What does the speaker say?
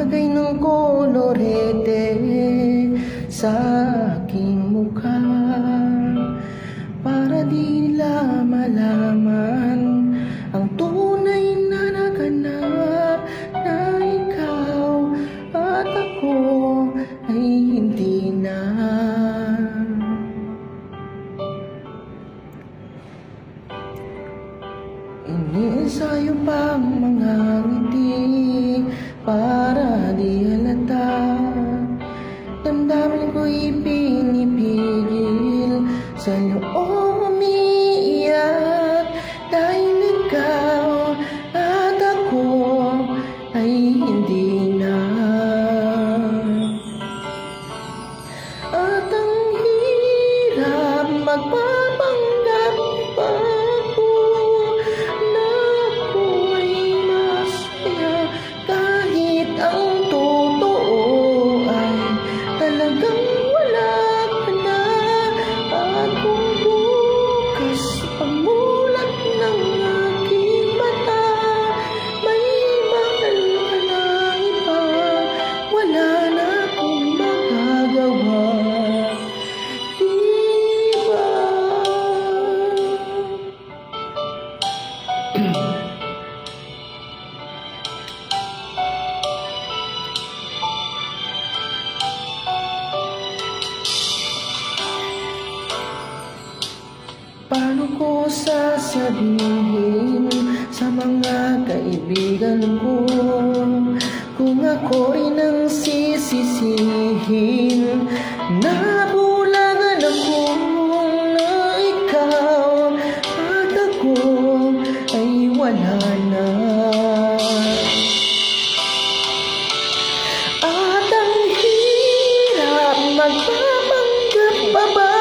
Maglagay ng kolorete sa aking mukha para di nila malaman ang tunay na naganap, na ikaw at ako ay hindi na. Iniensayo pa ang mga ngiti para di halata. Damdamin ko'y pinipigil, sa loob umiiyak, dahil ikaw at ako ay hindi na. At ang hirap magpapanggap pa ako na ako'y masaya, kahit ang totoo ay talagang wala ka na. At kung bukas pamulat ng aking mata, may mahal ka ng iba, wala na akong magagawa. Diba? Paano ko sasabihin sa mga kaibigan ko kung ako rin ang sisisihin? Nabulagan ako na ikaw at ako ay wala na. At ang hirap magpapanggap pa ba